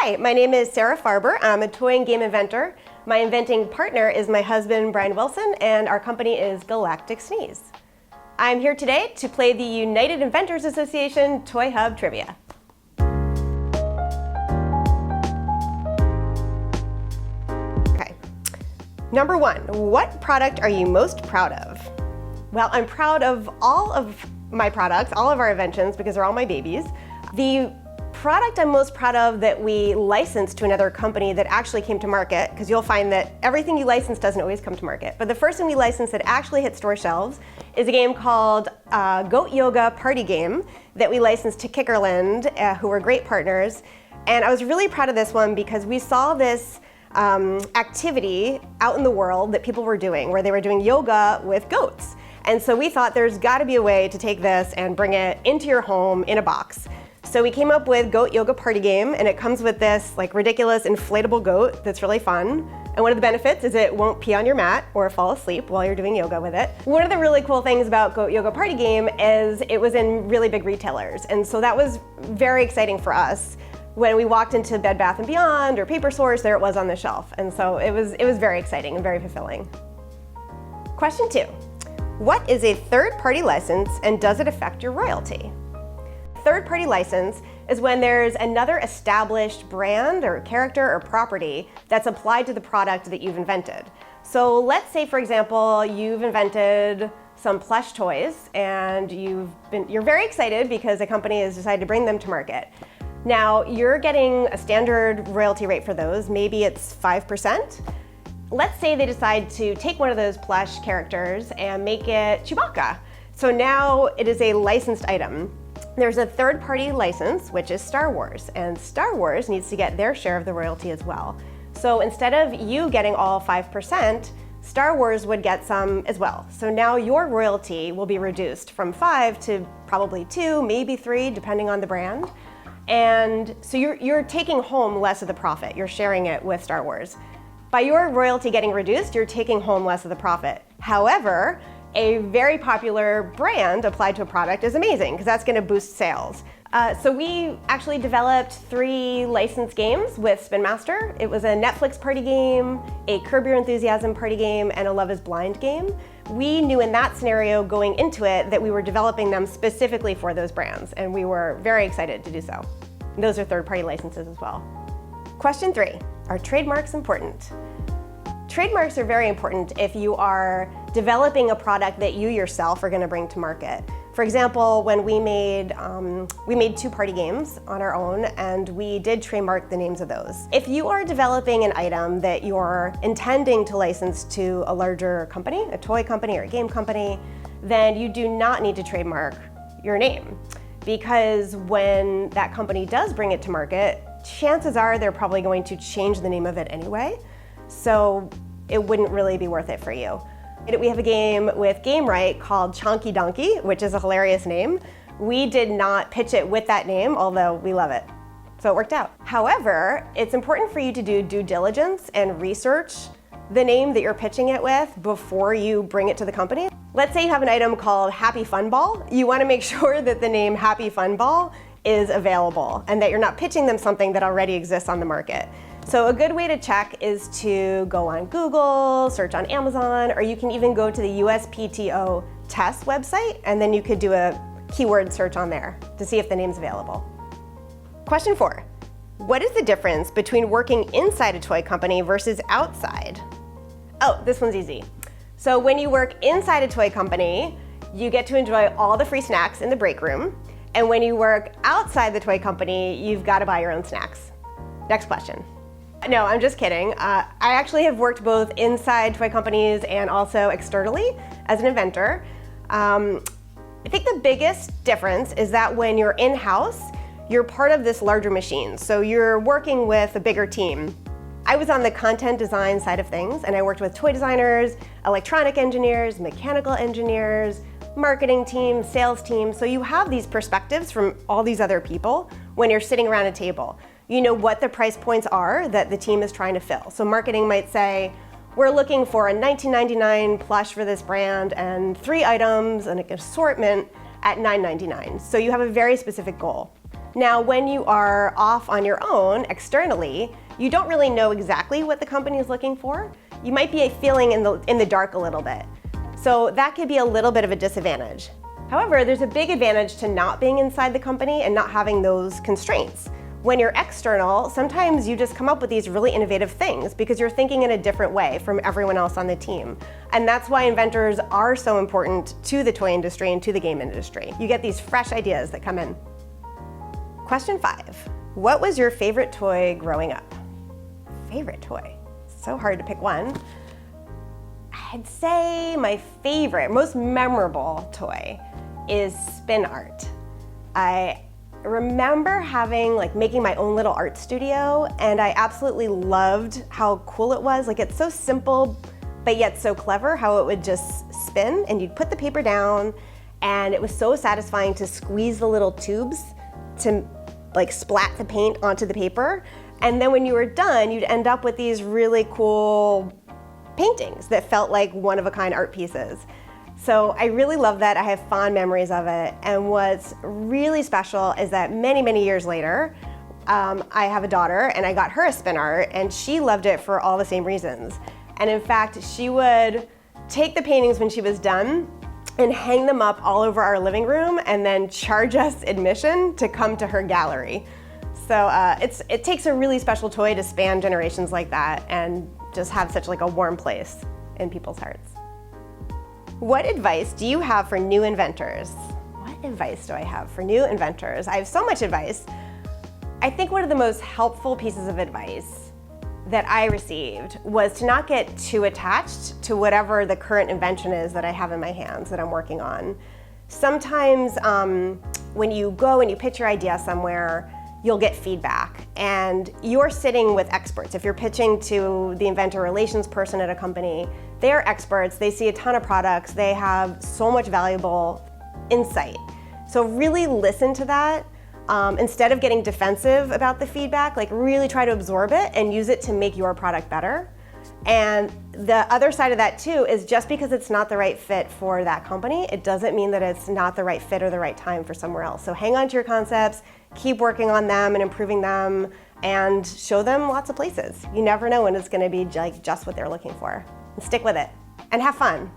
Hi, my name is Sara Farber. I'm a toy and game inventor. My inventing partner is my husband, Brian Wilson, and our company is Galactic Sneeze. I'm here today to play the United Inventors Association Toy Hub Trivia. Okay. Number one, what product are you most proud of? Well, I'm proud of all of my products, all of our inventions, because they're all my babies. The product I'm most proud of that we licensed to another company that actually came to market, because you'll find that everything you license doesn't always come to market, but the first one we licensed that actually hit store shelves is a game called Goat Yoga Party Game that we licensed to Kickerland, who were great partners. And I was really proud of this one because we saw this activity out in the world that people were doing, where they were doing yoga with goats. And so we thought there's got to be a way to take this and bring it into your home in a box. So we came up with Goat Yoga Party Game, and it comes with this like ridiculous inflatable goat that's really fun. And one of the benefits is it won't pee on your mat or fall asleep while you're doing yoga with it. One of the really cool things about Goat Yoga Party Game is it was in really big retailers. And so that was very exciting for us. When we walked into Bed Bath & Beyond or Paper Source, there it was on the shelf. And so it was very exciting and very fulfilling. Question 2. What is a third-party license and does it affect your royalty? Third-party license is when there's another established brand or character or property that's applied to the product that you've invented. So let's say, for example, you've invented some plush toys and you're very excited because a company has decided to bring them to market. Now, you're getting a standard royalty rate for those. Maybe it's 5%. Let's say they decide to take one of those plush characters and make it Chewbacca. So now it is a licensed item. There's a third-party license, which is Star Wars, and Star Wars needs to get their share of the royalty as well. So instead of you getting all 5%, Star Wars would get some as well. So now your royalty will be reduced from 5 to probably 2, maybe 3, depending on the brand. And so you're taking home less of the profit. You're sharing it with Star Wars. By your royalty getting reduced, you're taking home less of the profit. However, a very popular brand applied to a product is amazing because that's going to boost sales. So we actually developed 3 licensed games with Spin Master. It was a Netflix party game, a Curb Your Enthusiasm party game, and a Love is Blind game. We knew in that scenario going into it that we were developing them specifically for those brands, and we were very excited to do so. And those are third-party licenses as well. Question 3, are trademarks important? Trademarks are very important if you are developing a product that you yourself are going to bring to market. For example, when we made 2 party games on our own, and we did trademark the names of those. If you are developing an item that you're intending to license to a larger company, a toy company or a game company, then you do not need to trademark your name. Because when that company does bring it to market, chances are they're probably going to change the name of it anyway. So it wouldn't really be worth it for you. We have a game with Gamewright called Chonky Donkey, which is a hilarious name. We did not pitch it with that name, although we love it. So it worked out. However, it's important for you to do due diligence and research the name that you're pitching it with before you bring it to the company. Let's say you have an item called Happy Fun Ball. You want to make sure that the name Happy Fun Ball is available and that you're not pitching them something that already exists on the market. So a good way to check is to go on Google, search on Amazon, or you can even go to the USPTO test website, and then you could do a keyword search on there to see if the name's available. Question 4, what is the difference between working inside a toy company versus outside? Oh, this one's easy. So when you work inside a toy company, you get to enjoy all the free snacks in the break room. And when you work outside the toy company, you've got to buy your own snacks. Next question. No, I'm just kidding. I actually have worked both inside toy companies and also externally as an inventor. I think the biggest difference is that when you're in-house, you're part of this larger machine. So you're working with a bigger team. I was on the content design side of things, and I worked with toy designers, electronic engineers, mechanical engineers, marketing teams, sales teams. So you have these perspectives from all these other people when you're sitting around a table. You know what the price points are that the team is trying to fill. So marketing might say, we're looking for a $19.99 plush for this brand and 3 items and an assortment at $9.99. So you have a very specific goal. Now, when you are off on your own externally, you don't really know exactly what the company is looking for. You might be feeling in the dark a little bit. So that could be a little bit of a disadvantage. However, there's a big advantage to not being inside the company and not having those constraints. When you're external, sometimes you just come up with these really innovative things because you're thinking in a different way from everyone else on the team. And that's why inventors are so important to the toy industry and to the game industry. You get these fresh ideas that come in. Question 5. What was your favorite toy growing up? Favorite toy? So hard to pick one. I'd say my favorite, most memorable toy is spin art. I remember making my own little art studio, and I absolutely loved how cool it was. It's so simple, but yet so clever how it would just spin, and you'd put the paper down, and it was so satisfying to squeeze the little tubes to splat the paint onto the paper. And then when you were done, you'd end up with these really cool paintings that felt like one-of-a-kind art pieces. So I really love that. I have fond memories of it. And what's really special is that many, many years later, I have a daughter and I got her a spin art and she loved it for all the same reasons. And in fact, she would take the paintings when she was done and hang them up all over our living room and then charge us admission to come to her gallery. So it takes a really special toy to span generations like that and just have such a warm place in people's hearts. What advice do you have for new inventors? What advice do I have for new inventors? I have so much advice. I think one of the most helpful pieces of advice that I received was to not get too attached to whatever the current invention is that I have in my hands that I'm working on. Sometimes when you go and you pitch your idea somewhere, you'll get feedback, and you're sitting with experts. If you're pitching to the inventor relations person at a company, they're experts, they see a ton of products, they have so much valuable insight. So really listen to that. Instead of getting defensive about the feedback, really try to absorb it and use it to make your product better. And the other side of that too is just because it's not the right fit for that company, it doesn't mean that it's not the right fit or the right time for somewhere else. So hang on to your concepts, keep working on them and improving them, and show them lots of places. You never know when it's going to be just what they're looking for. And stick with it and have fun.